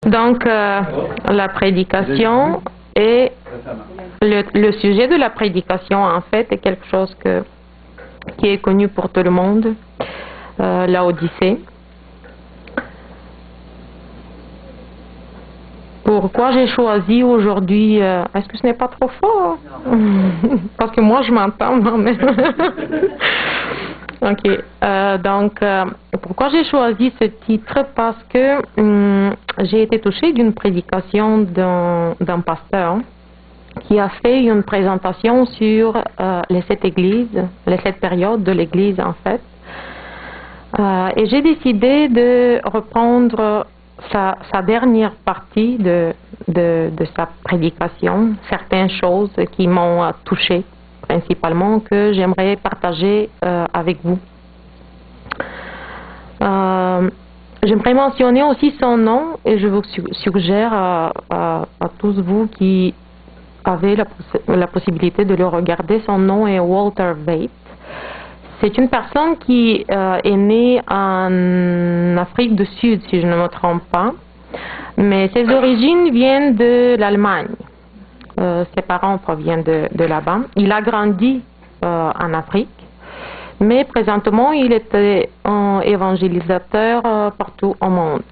Donc, la prédication et le sujet de la prédication, en fait, est quelque chose qui est connu pour tout le monde, la Odyssée. Pourquoi j'ai choisi aujourd'hui, est-ce que ce n'est pas trop fort? Parce que moi, je m'entends moi-même. Ok, donc pourquoi j'ai choisi ce titre? Parce que j'ai été touchée d'une prédication d'un pasteur qui a fait une présentation sur les 7 églises, les 7 périodes de l'église en fait. Et j'ai décidé de reprendre sa dernière partie de sa prédication, certaines choses qui m'ont touchée principalement, que j'aimerais partager avec vous. J'aimerais mentionner aussi son nom et je vous suggère à tous vous qui avez la possibilité de le regarder. Son nom est Walter Veith. C'est une personne qui est née en Afrique du Sud, si je ne me trompe pas, mais ses origines viennent de l'Allemagne. Ses parents proviennent de là-bas. Il a grandi en Afrique, mais présentement, il était un évangélisateur partout au monde.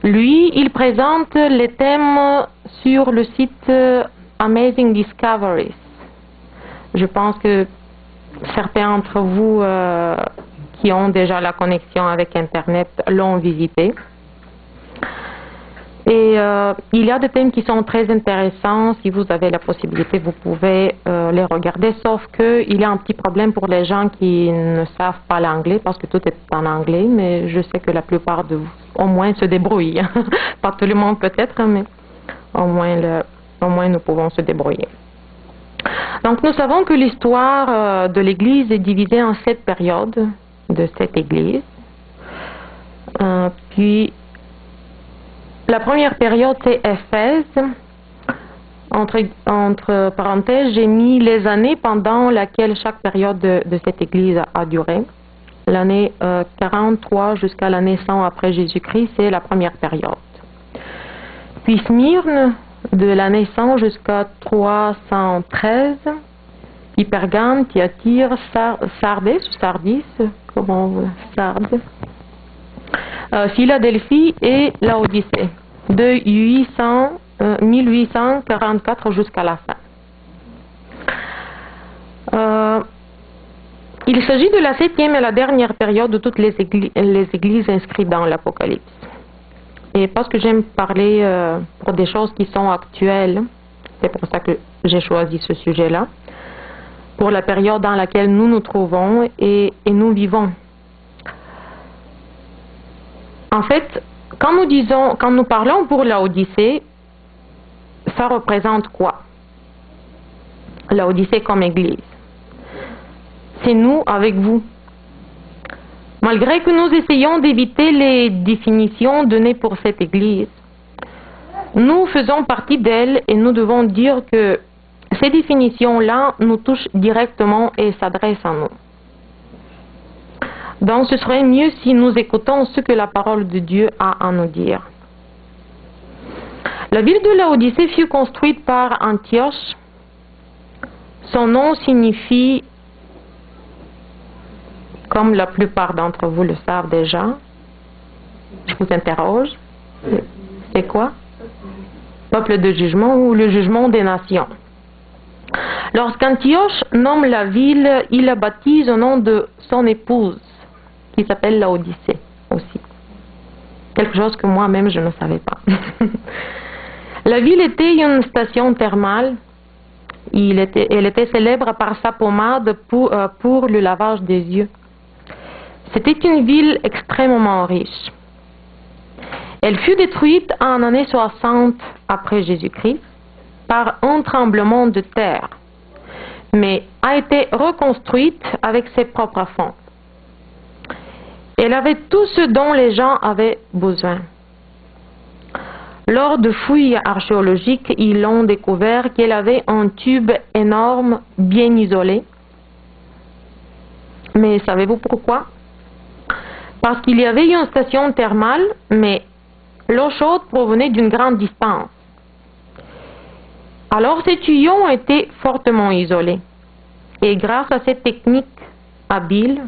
Lui, il présente les thèmes sur le site Amazing Discoveries. Je pense que certains d'entre vous qui ont déjà la connexion avec Internet l'ont visité. Et il y a des thèmes qui sont très intéressants. Si vous avez la possibilité, vous pouvez les regarder, sauf qu'il y a un petit problème pour les gens qui ne savent pas l'anglais, parce que tout est en anglais, mais je sais que la plupart de vous, au moins, se débrouillent. Pas tout le monde peut-être, mais au moins nous pouvons se débrouiller. Donc nous savons que l'histoire de l'Église est divisée en 7 périodes de cette Église. Puis la première période, c'est Éphèse. Entre parenthèses, j'ai mis les années pendant laquelle chaque période de cette Église a duré. L'année 43 jusqu'à l'année 100 après Jésus-Christ, c'est la première période. Puis Smyrne, de l'année 100 jusqu'à 313. Puis Pergame, Thyatire, Sardis, Sardes. Philadelphie et Laodicée, de 1844 jusqu'à la fin. Il s'agit de la 7e et la dernière période de toutes les églises inscrites dans l'Apocalypse. Et parce que j'aime parler pour des choses qui sont actuelles, c'est pour ça que j'ai choisi ce sujet-là, pour la période dans laquelle nous nous trouvons et nous vivons. En fait, quand nous parlons pour la Odyssée, ça représente quoi? La Odyssée comme Église. C'est nous avec vous. Malgré que nous essayons d'éviter les définitions données pour cette Église, nous faisons partie d'elle et nous devons dire que ces définitions-là nous touchent directement et s'adressent à nous. Donc ce serait mieux si nous écoutons ce que la parole de Dieu a à nous dire. La ville de Laodicée fut construite par Antioche. Son nom signifie, comme la plupart d'entre vous le savent déjà, je vous interroge, c'est quoi? Peuple de jugement ou le jugement des nations. Lorsqu'Antioche nomme la ville, il la baptise au nom de son épouse, qui s'appelle Laodicée aussi. Quelque chose que moi-même je ne savais pas. La ville était une station thermale. Elle était célèbre par sa pommade pour le lavage des yeux. C'était une ville extrêmement riche. Elle fut détruite en année 60 après Jésus-Christ par un tremblement de terre, mais a été reconstruite avec ses propres fonds. Elle avait tout ce dont les gens avaient besoin. Lors de fouilles archéologiques, ils ont découvert qu'elle avait un tube énorme, bien isolé. Mais savez-vous pourquoi? Parce qu'il y avait une station thermale, mais l'eau chaude provenait d'une grande distance. Alors ces tuyaux ont été fortement isolés. Et grâce à cette technique habile,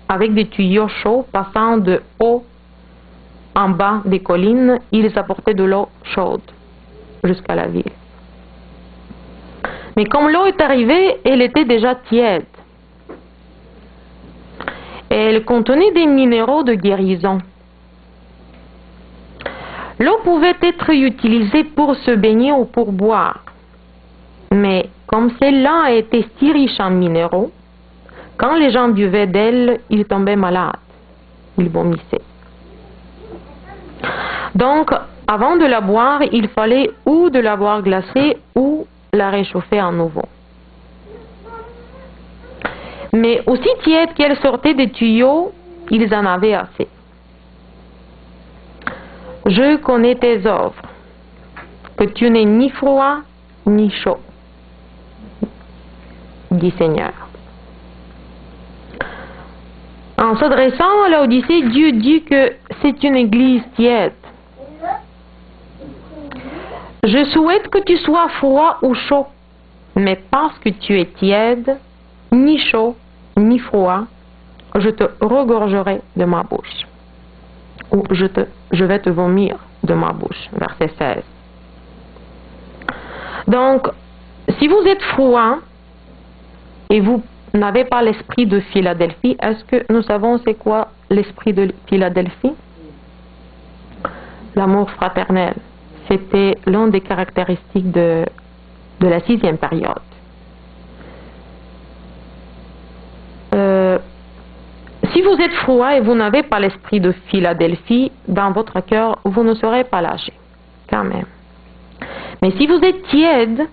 avec des tuyaux chauds passant de haut en bas des collines, ils apportaient de l'eau chaude jusqu'à la ville. Mais comme l'eau est arrivée, elle était déjà tiède. Et elle contenait des minéraux de guérison. L'eau pouvait être utilisée pour se baigner ou pour boire. Mais comme celle-là a été si riche en minéraux, quand les gens buvaient d'elle, ils tombaient malades. Ils vomissaient. Donc, avant de la boire, il fallait ou de la boire glacée ou la réchauffer à nouveau. Mais aussi tiède qu'elle sortait des tuyaux, ils en avaient assez. Je connais tes œuvres, que tu n'es ni froid ni chaud, dit Seigneur. En s'adressant à l'Odyssée, Dieu dit que c'est une église tiède. Je souhaite que tu sois froid ou chaud, mais parce que tu es tiède, ni chaud, ni froid, je te regorgerai de ma bouche. Ou je vais te vomir de ma bouche. Verset 16. Donc, si vous êtes froid et vous n'avez pas l'esprit de Philadelphie, est-ce que nous savons c'est quoi l'esprit de Philadelphie? L'amour fraternel. C'était l'une des caractéristiques de la 6e période. Si vous êtes froid et vous n'avez pas l'esprit de Philadelphie dans votre cœur, vous ne serez pas lâché, quand même. Mais si vous êtes tiède,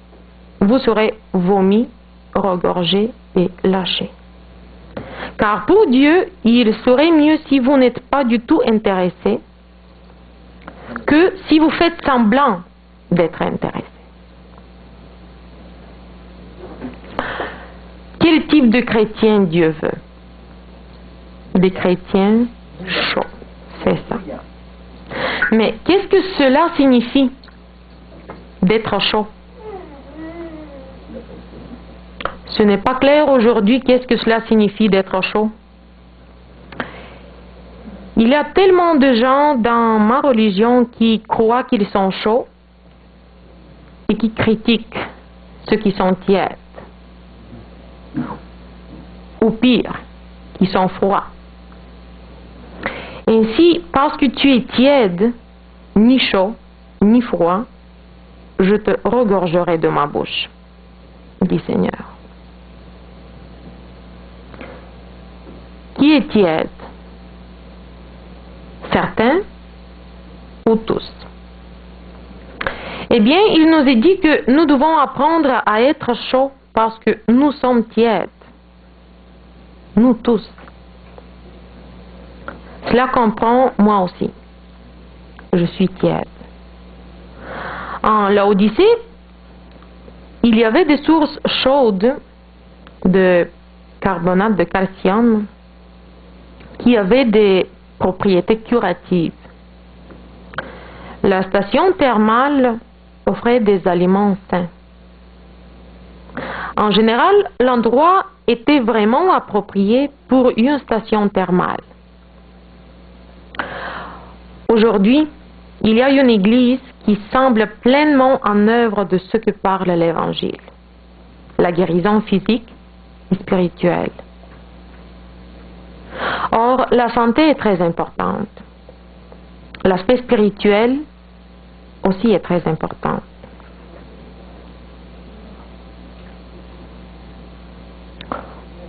vous serez vomi, regorgé et lâché. Car pour Dieu, il serait mieux si vous n'êtes pas du tout intéressé que si vous faites semblant d'être intéressé. Quel type de chrétien Dieu veut? Des chrétiens chauds, c'est ça. Mais qu'est-ce que cela signifie d'être chaud? Ce n'est pas clair aujourd'hui qu'est-ce que cela signifie d'être chaud. Il y a tellement de gens dans ma religion qui croient qu'ils sont chauds et qui critiquent ceux qui sont tièdes. Ou pire, qui sont froids. Ainsi, parce que tu es tiède, ni chaud, ni froid, je te regorgerai de ma bouche, dit Seigneur. Qui est tiède? Certains ou tous? Eh bien, il nous est dit que nous devons apprendre à être chauds parce que nous sommes tièdes. Nous tous. Cela comprend moi aussi. Je suis tiède. En Laodicée, il y avait des sources chaudes de carbonate de calcium qui avaient des propriétés curatives. La station thermale offrait des aliments sains. En général, l'endroit était vraiment approprié pour une station thermale. Aujourd'hui, il y a une église qui semble pleinement en œuvre de ce que parle l'Évangile, la guérison physique et spirituelle. Or, la santé est très importante. L'aspect spirituel aussi est très important.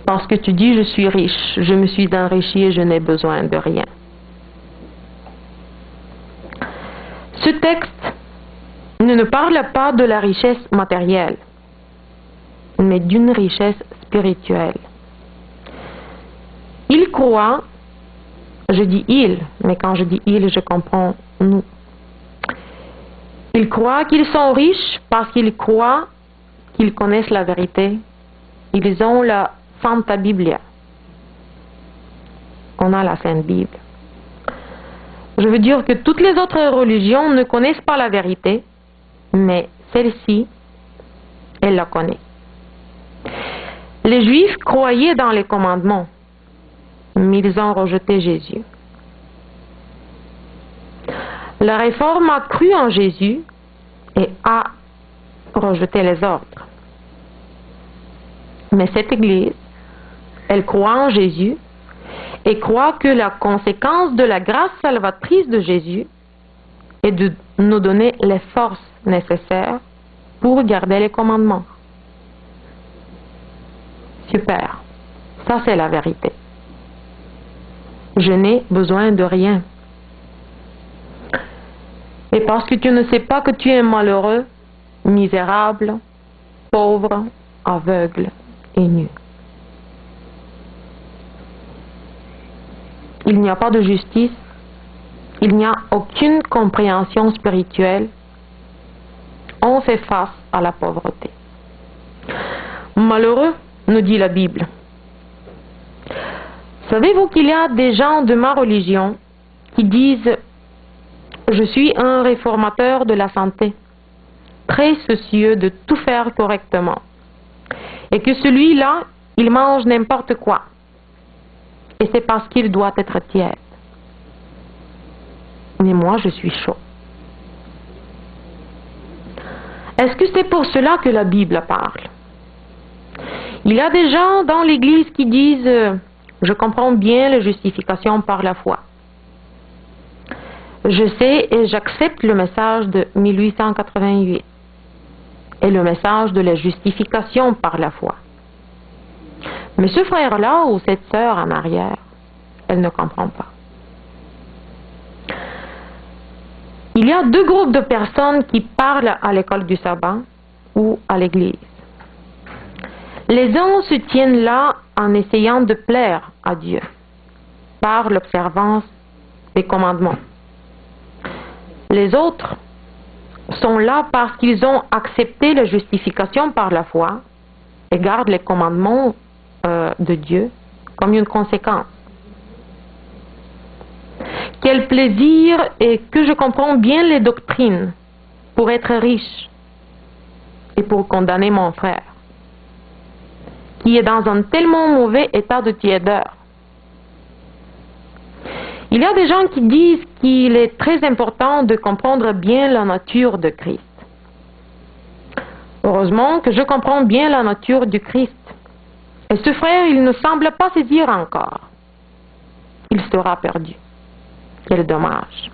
Parce que tu dis, je suis riche, je me suis enrichi et je n'ai besoin de rien. Ce texte ne parle pas de la richesse matérielle, mais d'une richesse spirituelle. Il croit, je dis il, mais quand je dis il, je comprends nous. Ils croient qu'ils sont riches parce qu'ils croient qu'ils connaissent la vérité. Ils ont la Santa Biblia. On a la Sainte Bible. Je veux dire que toutes les autres religions ne connaissent pas la vérité, mais celle-ci, elle la connaît. Les Juifs croyaient dans les commandements, mais ils ont rejeté Jésus. La Réforme a cru en Jésus et a rejeté les ordres. Mais cette Église, elle croit en Jésus et croit que la conséquence de la grâce salvatrice de Jésus est de nous donner les forces nécessaires pour garder les commandements. Super. Ça, c'est la vérité. Je n'ai besoin de rien. Et parce que tu ne sais pas que tu es malheureux, misérable, pauvre, aveugle et nu. Il n'y a pas de justice, il n'y a aucune compréhension spirituelle. On fait face à la pauvreté. Malheureux, nous dit la Bible. Savez-vous qu'il y a des gens de ma religion qui disent « Je suis un réformateur de la santé, très soucieux de tout faire correctement. » Et que celui-là, il mange n'importe quoi. Et c'est parce qu'il doit être tiède. Mais moi, je suis chaud. Est-ce que c'est pour cela que la Bible parle? Il y a des gens dans l'Église qui disent « Je comprends bien la justification par la foi. Je sais et j'accepte le message de 1888 et le message de la justification par la foi. » Mais ce frère-là ou cette sœur en arrière, elle ne comprend pas. Il y a deux groupes de personnes qui parlent à l'école du sabbat ou à l'église. Les uns se tiennent là en essayant de plaire à Dieu par l'observance des commandements. Les autres sont là parce qu'ils ont accepté la justification par la foi et gardent les commandements de Dieu comme une conséquence. Quel plaisir et que je comprends bien les doctrines pour être riche et pour condamner mon frère qui est dans un tellement mauvais état de tiédeur. Il y a des gens qui disent qu'il est très important de comprendre bien la nature de Christ. Heureusement que je comprends bien la nature du Christ. Et ce frère, il ne semble pas saisir encore. Il sera perdu. Quel dommage.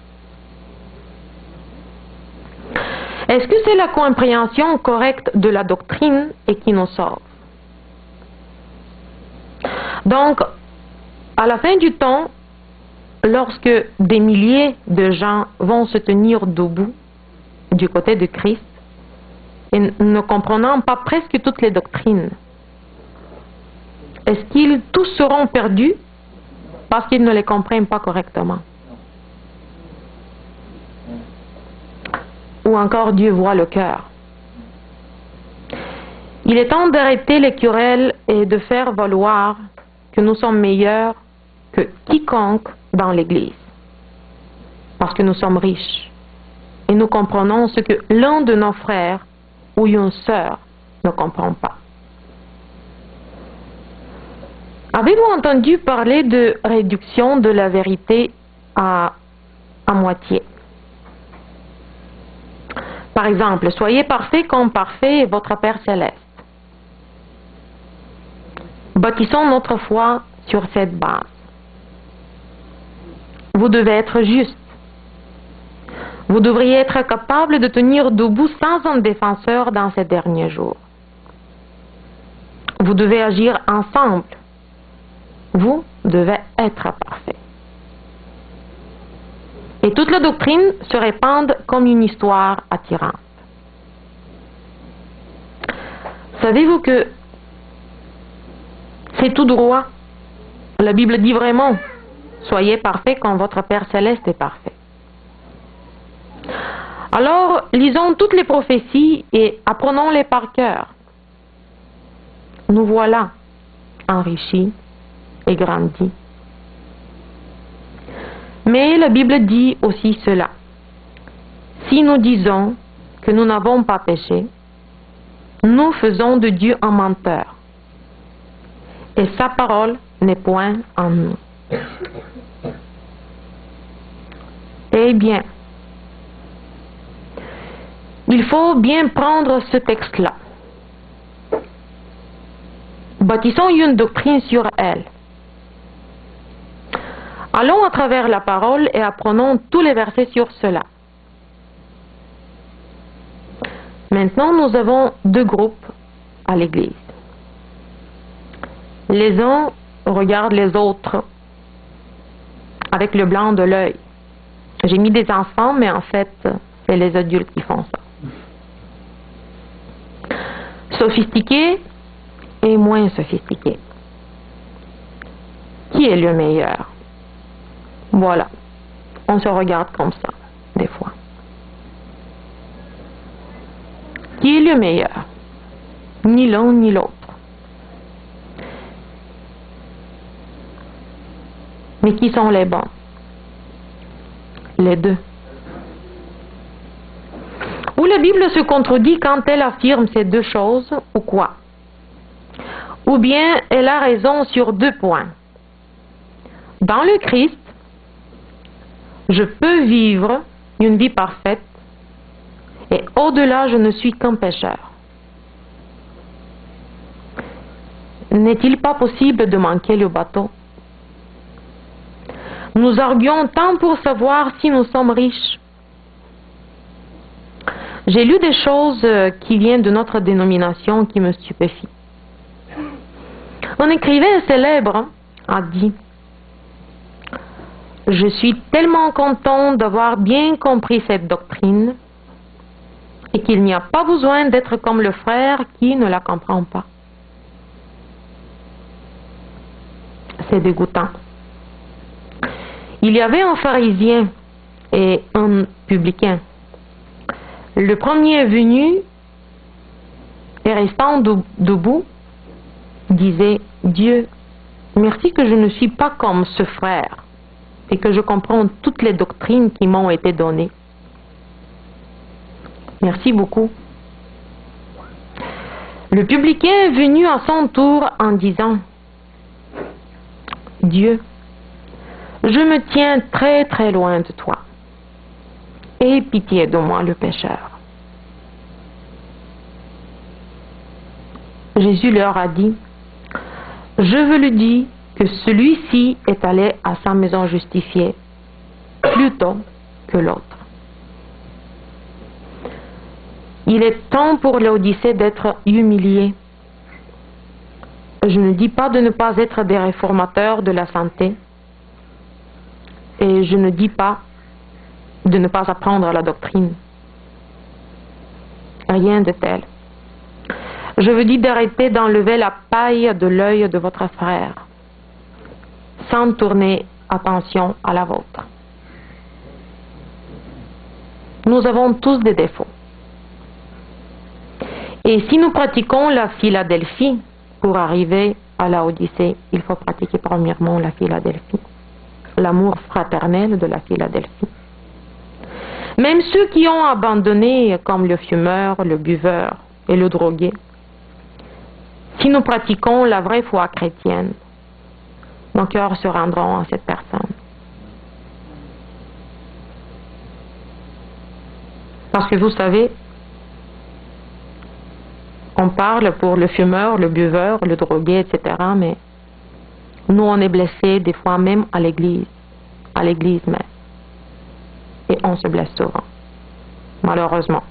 Est-ce que c'est la compréhension correcte de la doctrine et qui nous sauve? Donc, à la fin du temps, lorsque des milliers de gens vont se tenir debout du côté de Christ et ne comprenant pas presque toutes les doctrines, est-ce qu'ils tous seront perdus parce qu'ils ne les comprennent pas correctement? Ou encore Dieu voit le cœur? Il est temps d'arrêter les querelles et de faire valoir que nous sommes meilleurs que quiconque dans l'Église. Parce que nous sommes riches et nous comprenons ce que l'un de nos frères ou une sœur ne comprend pas. Avez-vous entendu parler de réduction de la vérité à moitié? Par exemple, soyez parfait comme parfait est votre Père Céleste. Bâtissons notre foi sur cette base. Vous devez être juste. Vous devriez être capable de tenir debout sans un défenseur dans ces derniers jours. Vous devez agir ensemble. Vous devez être parfait. Et toute la doctrine se répand comme une histoire attirante. Savez-vous que c'est tout droit? La Bible dit vraiment, soyez parfaits comme votre Père Céleste est parfait. Alors, lisons toutes les prophéties et apprenons-les par cœur. Nous voilà enrichis et grandis. Mais la Bible dit aussi cela. Si nous disons que nous n'avons pas péché, nous faisons de Dieu un menteur. Et sa parole n'est point en nous. Eh bien, il faut bien prendre ce texte-là. Bâtissons une doctrine sur elle. Allons à travers la parole et apprenons tous les versets sur cela. Maintenant, nous avons deux groupes à l'Église. Les uns regardent les autres avec le blanc de l'œil. J'ai mis des enfants, mais en fait, c'est les adultes qui font ça. Sophistiqués et moins sophistiqués. Qui est le meilleur? Voilà. On se regarde comme ça, des fois. Qui est le meilleur? Ni l'un ni l'autre. Mais qui sont les bons? Les deux. Ou la Bible se contredit quand elle affirme ces deux choses, ou quoi? Ou bien elle a raison sur deux points. Dans le Christ, je peux vivre une vie parfaite et au-delà, je ne suis qu'un pécheur. N'est-il pas possible de manquer le bateau? Nous arguons tant pour savoir si nous sommes riches. J'ai lu des choses qui viennent de notre dénomination qui me stupéfient. Un écrivain célèbre a dit: « Je suis tellement content d'avoir bien compris cette doctrine et qu'il n'y a pas besoin d'être comme le frère qui ne la comprend pas. » C'est dégoûtant. Il y avait un pharisien et un publicain. Le premier venu et restant debout disait: « Dieu, merci que je ne suis pas comme ce frère et que je comprends toutes les doctrines qui m'ont été données. Merci beaucoup. » Le publicain est venu à son tour en disant: « Dieu, je me tiens très très loin de toi. Aie pitié de moi, le pécheur. » Jésus leur a dit: « Je vous le dis que celui-ci est allé à sa maison justifié plutôt que l'autre. » Il est temps pour l'Odyssée d'être humilié. Je ne dis pas de ne pas être des réformateurs de la santé. Et je ne dis pas de ne pas apprendre la doctrine. Rien de tel. Je vous dis d'arrêter d'enlever la paille de l'œil de votre frère, sans tourner attention à la vôtre. Nous avons tous des défauts. Et si nous pratiquons la Philadelphie, pour arriver à la Odyssée, il faut pratiquer premièrement la Philadelphie, l'amour fraternel de la Philadelphie. Même ceux qui ont abandonné, comme le fumeur, le buveur et le drogué, si nous pratiquons la vraie foi chrétienne, nos cœurs se rendront à cette personne. Parce que vous savez, on parle pour le fumeur, le buveur, le drogué, etc. Mais nous, on est blessés des fois même à l'église même. Et on se blesse souvent, malheureusement.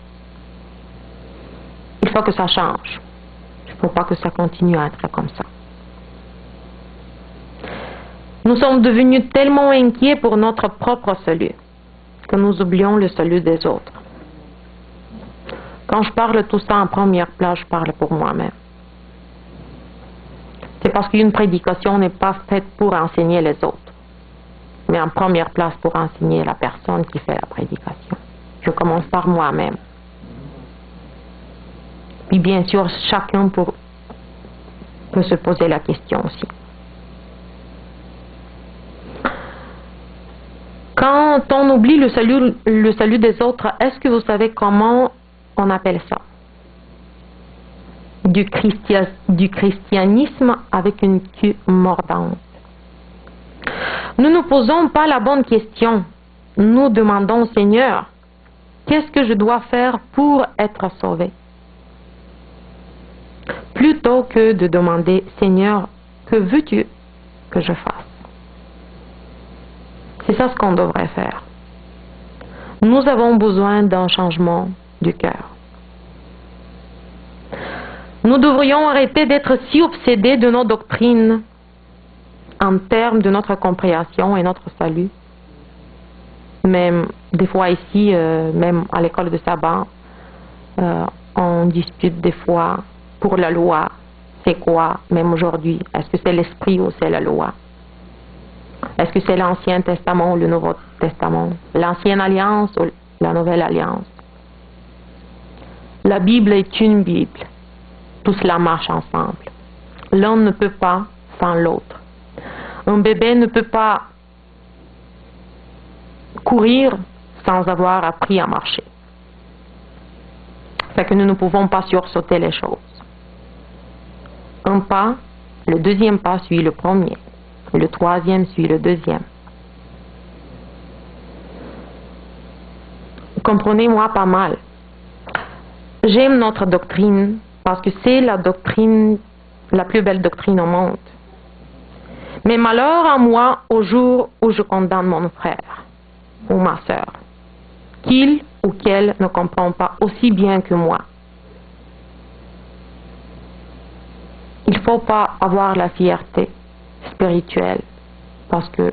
Il faut que ça change. Il ne faut pas que ça continue à être comme ça. Nous sommes devenus tellement inquiets pour notre propre salut que nous oublions le salut des autres. Quand je parle tout ça en première place, je parle pour moi-même. C'est parce qu'une prédication n'est pas faite pour enseigner les autres, mais en première place pour enseigner la personne qui fait la prédication. Je commence par moi-même. Puis bien sûr, chacun peut se poser la question aussi. quand on oublie le salut des autres, est-ce que vous savez comment on appelle ça? Du christianisme avec une queue mordante. Nous ne posons pas la bonne question. Nous demandons au Seigneur, qu'est-ce que je dois faire pour être sauvé? Plutôt que de demander, Seigneur, que veux-tu que je fasse? C'est ça ce qu'on devrait faire. Nous avons besoin d'un changement du cœur. Nous devrions arrêter d'être si obsédés de nos doctrines en termes de notre compréhension et notre salut. Même des fois ici, même à l'école de sabbat, on dispute des fois pour la loi. C'est quoi, même aujourd'hui? Est-ce que c'est l'esprit ou c'est la loi? Est-ce que c'est l'Ancien Testament ou le Nouveau Testament? L'Ancienne Alliance ou la Nouvelle Alliance? La Bible est une Bible. Tout cela marche ensemble. L'un ne peut pas sans l'autre. Un bébé ne peut pas courir sans avoir appris à marcher. C'est que nous ne pouvons pas sursauter les choses. Un pas, le deuxième pas suit le premier. Le troisième suit le deuxième. Comprenez-moi pas mal. J'aime notre doctrine parce que c'est la doctrine, la plus belle doctrine au monde. Mais malheur à moi au jour où je condamne mon frère ou ma sœur, qu'il ou qu'elle ne comprend pas aussi bien que moi. Il ne faut pas avoir la fierté spirituelle parce que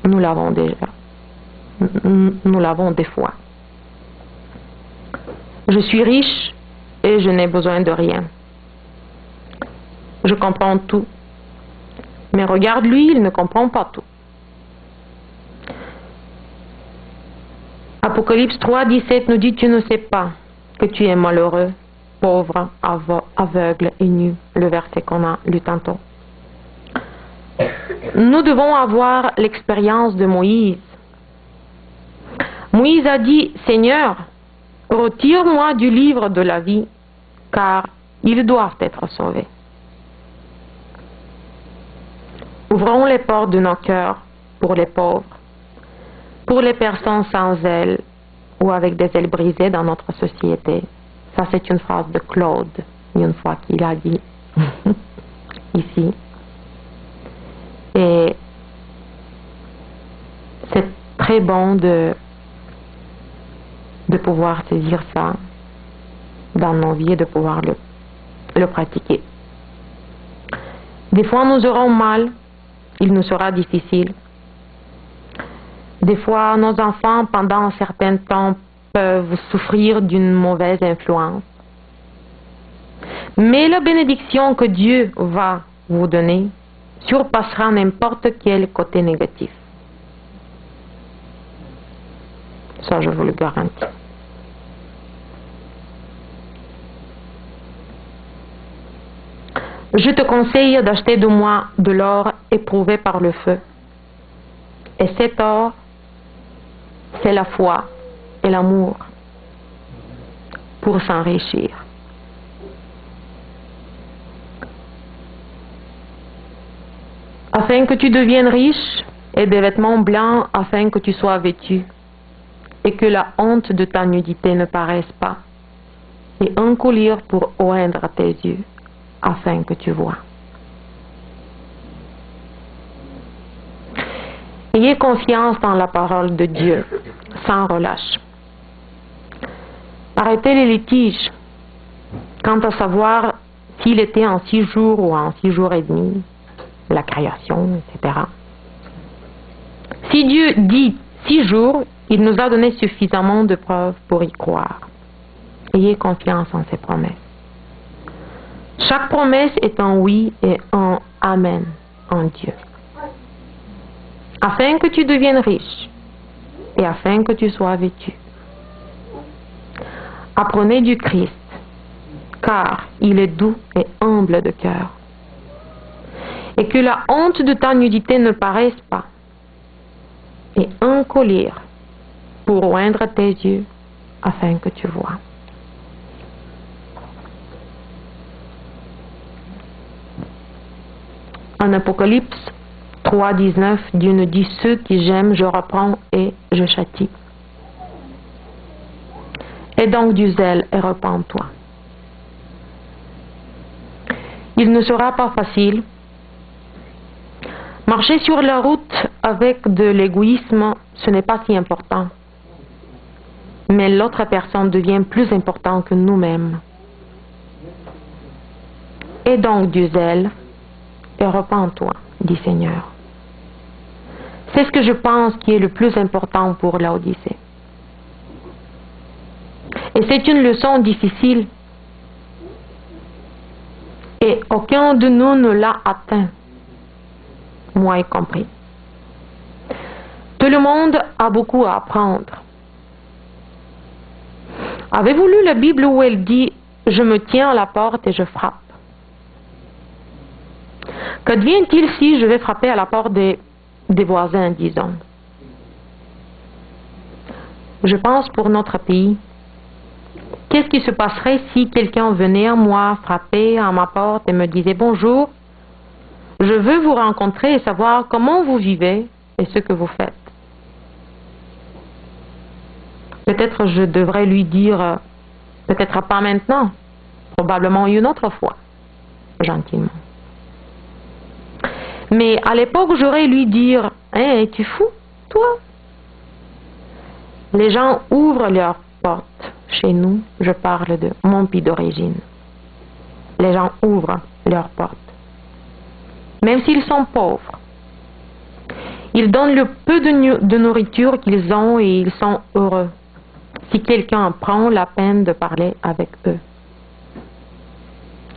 nous l'avons déjà. Nous l'avons des fois. Je suis riche et je n'ai besoin de rien. Je comprends tout. Mais regarde lui, il ne comprend pas tout. Apocalypse 3, 17 nous dit, tu ne sais pas que tu es malheureux, pauvre, aveugle et nu. Le verset qu'on a lu tantôt. Nous devons avoir l'expérience de Moïse. Moïse a dit, Seigneur, retire-moi du livre de la vie, car ils doivent être sauvés. Ouvrons les portes de nos cœurs pour les pauvres, pour les personnes sans ailes ou avec des ailes brisées dans notre société. Ça, c'est une phrase de Claude, une fois qu'il a dit ici. Et c'est très bon de pouvoir saisir ça dans nos vies et de pouvoir le pratiquer. Des fois, nous aurons mal, il nous sera difficile. Des fois, nos enfants, pendant un certain temps, peuvent souffrir d'une mauvaise influence. Mais la bénédiction que Dieu va vous donner surpassera n'importe quel côté négatif. Ça, je vous le garantis. Je te conseille d'acheter de moi de l'or éprouvé par le feu. Et cet or, c'est la foi et l'amour pour s'enrichir. Afin que tu deviennes riche, et des vêtements blancs afin que tu sois vêtu, et que la honte de ta nudité ne paraisse pas, et un collier pour oindre tes yeux, afin que tu vois. Ayez confiance dans la parole de Dieu, sans relâche. Arrêtez les litiges quant à savoir s'il était en 6 jours ou en 6 jours et demi, la création, etc. Si Dieu dit 6 jours, il nous a donné suffisamment de preuves pour y croire. Ayez confiance en ses promesses. Chaque promesse est un oui et un amen en Dieu. Afin que tu deviennes riche et afin que tu sois vêtu. Apprenez du Christ, car il est doux et humble de cœur. Et que la honte de ta nudité ne paraisse pas. Et un un collier pour oindre tes yeux afin que tu vois. En Apocalypse 3:19, Dieu nous dit « Ceux qui j'aime, je reprends et je châtie. » Aie donc du zèle et repens-toi. Il ne sera pas facile. Marcher sur la route avec de l'égoïsme, ce n'est pas si important. Mais l'autre personne devient plus importante que nous-mêmes. Aie donc du zèle et repens-toi, dit Seigneur. C'est ce que je pense qui est le plus important pour Laodicée. Et c'est une leçon difficile. Et aucun de nous ne l'a atteint, moi y compris. Tout le monde a beaucoup à apprendre. Avez-vous lu la Bible où elle dit « Je me tiens à la porte et je frappe » ? Qu'advient-il si je vais frapper à la porte des voisins, disons? Je pense pour notre pays. Qu'est-ce qui se passerait si quelqu'un venait à moi, frapper à ma porte et me disait « Bonjour, je veux vous rencontrer et savoir comment vous vivez et ce que vous faites. » Peut-être je devrais lui dire « Peut-être pas maintenant, probablement une autre fois, gentiment. » Mais à l'époque, j'aurais lui dire « Hein, es-tu fou, toi ?» Les gens ouvrent leurs portes. Chez nous, je parle de mon pays d'origine. Les gens ouvrent leurs portes. Même s'ils sont pauvres. Ils donnent le peu de nourriture qu'ils ont et ils sont heureux. Si quelqu'un prend la peine de parler avec eux.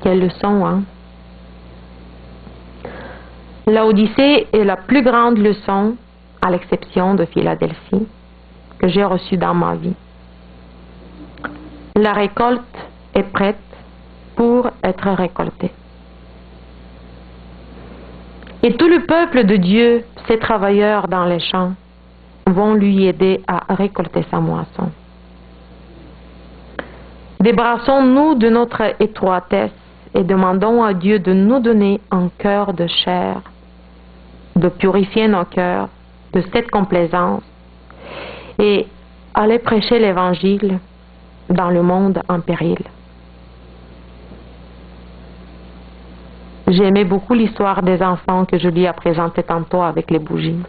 Quelle leçon, hein? L'Odyssée est la plus grande leçon, à l'exception de Philadelphie, que j'ai reçue dans ma vie. La récolte est prête pour être récoltée. Et tout le peuple de Dieu, ses travailleurs dans les champs, vont lui aider à récolter sa moisson. Débarrassons-nous de notre étroitesse et demandons à Dieu de nous donner un cœur de chair, de purifier nos cœurs de cette complaisance et aller prêcher l'Évangile dans le monde en péril. J'aimais beaucoup l'histoire des enfants que je lui ai présentée tantôt avec les bougies.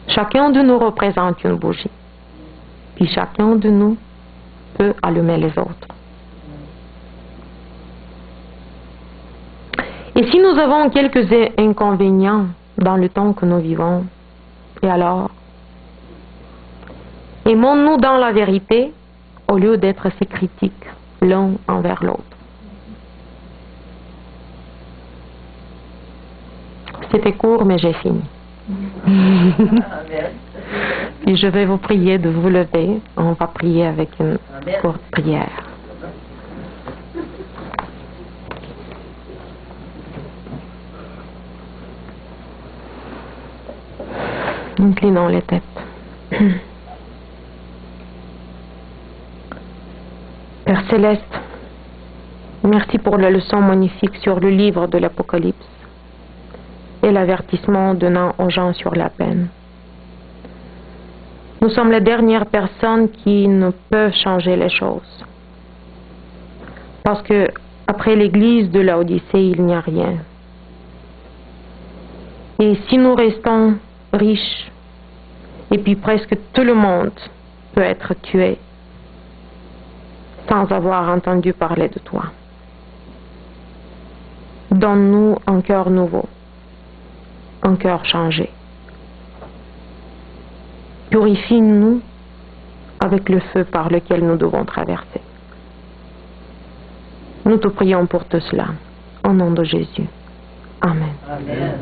Chacun de nous représente une bougie, puis chacun de nous peut allumer les autres. Et si nous avons quelques inconvénients dans le temps que nous vivons, et alors, aimons-nous dans la vérité au lieu d'être si critiques l'un envers l'autre. C'était court, mais j'ai fini. Et je vais vous prier de vous lever. On va prier avec une courte prière. Inclinons les têtes. Père Céleste, merci pour la leçon magnifique sur le livre de l'Apocalypse et l'avertissement donnant aux gens sur la peine. Nous sommes les dernières personnes qui ne peuvent changer les choses. Parce que après l'église de Laodicée, il n'y a rien. Et si nous restons riches, et puis presque tout le monde peut être tué sans avoir entendu parler de toi. Donne-nous un cœur nouveau, un cœur changé. Purifie-nous avec le feu par lequel nous devons traverser. Nous te prions pour tout cela, au nom de Jésus. Amen. Amen.